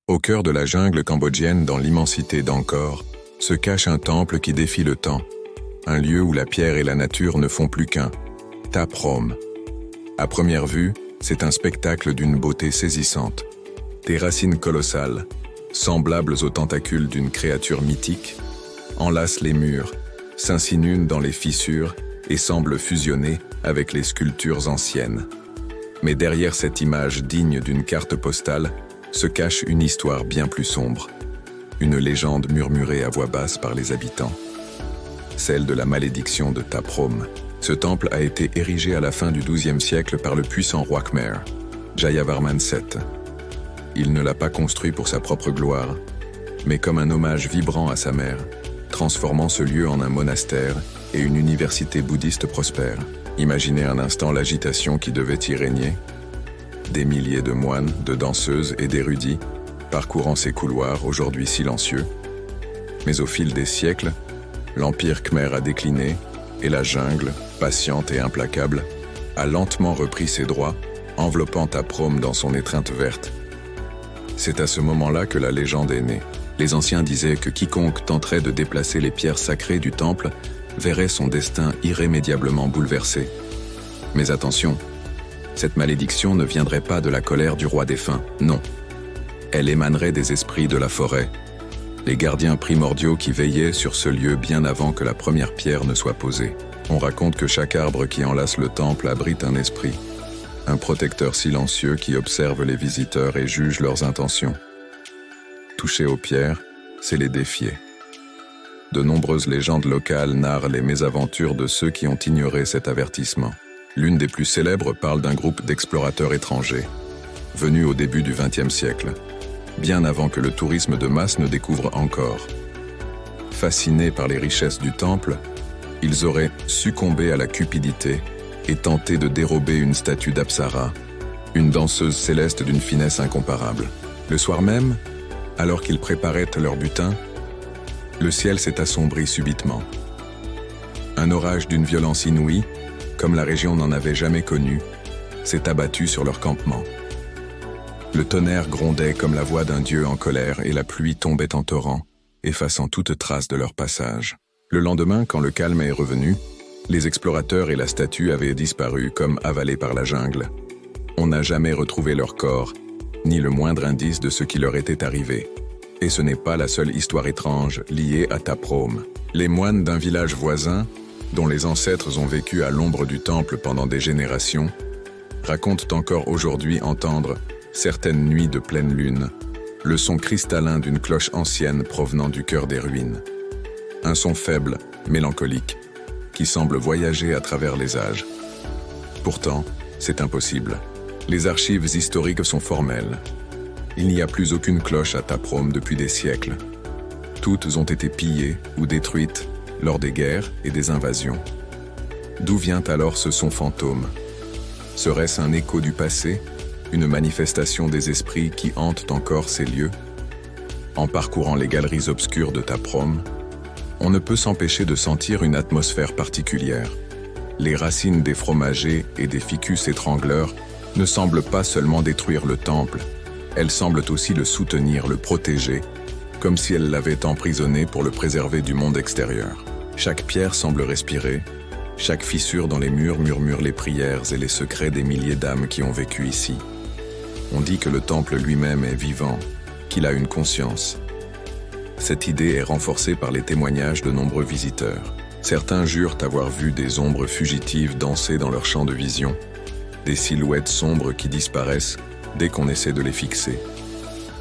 Au cœur de la jungle cambodgienne, dans l'immensité d'Angkor, se cache un temple qui défie le temps, un lieu où la pierre et la nature ne font plus qu'un. Ta Prohm. À première vue, c'est un spectacle d'une beauté saisissante. Des racines colossales, semblables aux tentacules d'une créature mythique, enlacent les murs, s'insinuent dans les fissures et semblent fusionner avec les sculptures anciennes. Mais derrière cette image digne d'une carte postale, se cache une histoire bien plus sombre. Une légende murmurée à voix basse par les habitants. Celle de la malédiction de Ta Prohm. Ce temple a été érigé à la fin du XIIe siècle par le puissant roi Khmer, Jayavarman VII. Il ne l'a pas construit pour sa propre gloire, mais comme un hommage vibrant à sa mère, transformant ce lieu en un monastère et une université bouddhiste prospère. Imaginez un instant l'agitation qui devait y régner. Des milliers de moines, de danseuses et d'érudits, parcourant ces couloirs aujourd'hui silencieux. Mais au fil des siècles, l'empire Khmer a décliné et la jungle, patiente et implacable, a lentement repris ses droits, enveloppant Ta Prohm dans son étreinte verte. C'est à ce moment-là que la légende est née. Les anciens disaient que quiconque tenterait de déplacer les pierres sacrées du temple verrait son destin irrémédiablement bouleversé. Mais attention, cette malédiction ne viendrait pas de la colère du roi défunt, non. Elle émanerait des esprits de la forêt, les gardiens primordiaux qui veillaient sur ce lieu bien avant que la première pierre ne soit posée. On raconte que chaque arbre qui enlace le temple abrite un esprit, un protecteur silencieux qui observe les visiteurs et juge leurs intentions. Toucher aux pierres, c'est les défier. De nombreuses légendes locales narrent les mésaventures de ceux qui ont ignoré cet avertissement. L'une des plus célèbres parle d'un groupe d'explorateurs étrangers, venus au début du XXe siècle, bien avant que le tourisme de masse ne découvre Angkor. Fascinés par les richesses du temple, ils auraient succombé à la cupidité et tenté de dérober une statue d'Apsara, une danseuse céleste d'une finesse incomparable. Le soir même, alors qu'ils préparaient leur butin, le ciel s'est assombri subitement. Un orage d'une violence inouïe, comme la région n'en avait jamais connu, s'est abattu sur leur campement. Le tonnerre grondait comme la voix d'un dieu en colère et la pluie tombait en torrent, effaçant toute trace de leur passage. Le lendemain, quand le calme est revenu, les explorateurs et la statue avaient disparu comme avalés par la jungle. On n'a jamais retrouvé leur corps, ni le moindre indice de ce qui leur était arrivé. Et ce n'est pas la seule histoire étrange liée à Ta Prohm. Les moines d'un village voisin, dont les ancêtres ont vécu à l'ombre du temple pendant des générations, racontent encore aujourd'hui entendre, certaines nuits de pleine lune, le son cristallin d'une cloche ancienne provenant du cœur des ruines. Un son faible, mélancolique, qui semble voyager à travers les âges. Pourtant, c'est impossible. Les archives historiques sont formelles. Il n'y a plus aucune cloche à Ta Prohm depuis des siècles. Toutes ont été pillées ou détruites lors des guerres et des invasions. D'où vient alors ce son fantôme? Serait-ce un écho du passé, une manifestation des esprits qui hantent encore ces lieux? En parcourant les galeries obscures de Ta Prohm, on ne peut s'empêcher de sentir une atmosphère particulière. Les racines des fromagers et des ficus étrangleurs ne semblent pas seulement détruire le temple, elles semblent aussi le soutenir, le protéger, comme si elles l'avaient emprisonné pour le préserver du monde extérieur. Chaque pierre semble respirer, chaque fissure dans les murs murmure les prières et les secrets des milliers d'âmes qui ont vécu ici. On dit que le temple lui-même est vivant, qu'il a une conscience. Cette idée est renforcée par les témoignages de nombreux visiteurs. Certains jurent avoir vu des ombres fugitives danser dans leur champ de vision, des silhouettes sombres qui disparaissent dès qu'on essaie de les fixer.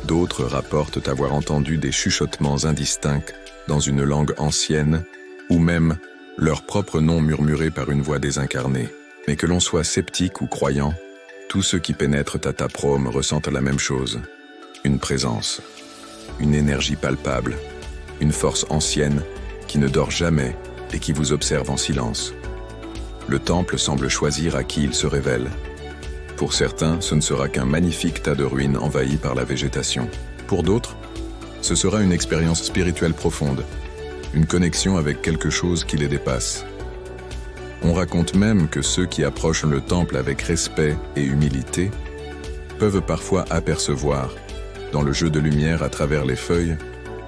D'autres rapportent avoir entendu des chuchotements indistincts dans une langue ancienne, ou même leur propre nom murmuré par une voix désincarnée. Mais que l'on soit sceptique ou croyant, tous ceux qui pénètrent à Ta Prohm ressentent la même chose. Une présence, une énergie palpable, une force ancienne qui ne dort jamais et qui vous observe en silence. Le temple semble choisir à qui il se révèle. Pour certains, ce ne sera qu'un magnifique tas de ruines envahi par la végétation. Pour d'autres, ce sera une expérience spirituelle profonde, une connexion avec quelque chose qui les dépasse. On raconte même que ceux qui approchent le temple avec respect et humilité peuvent parfois apercevoir, dans le jeu de lumière à travers les feuilles,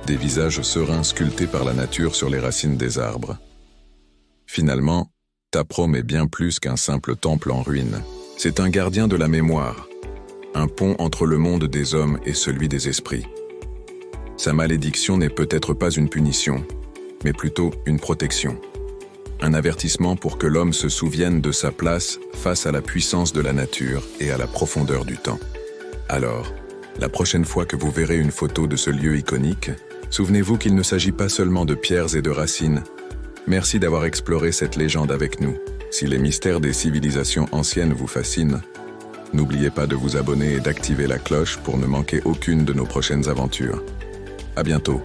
des visages sereins sculptés par la nature sur les racines des arbres. Finalement, Taprom est bien plus qu'un simple temple en ruine. C'est un gardien de la mémoire, un pont entre le monde des hommes et celui des esprits. Sa malédiction n'est peut-être pas une punition, mais plutôt une protection. Un avertissement pour que l'homme se souvienne de sa place face à la puissance de la nature et à la profondeur du temps. Alors, la prochaine fois que vous verrez une photo de ce lieu iconique, souvenez-vous qu'il ne s'agit pas seulement de pierres et de racines. Merci d'avoir exploré cette légende avec nous. Si les mystères des civilisations anciennes vous fascinent, n'oubliez pas de vous abonner et d'activer la cloche pour ne manquer aucune de nos prochaines aventures. À bientôt.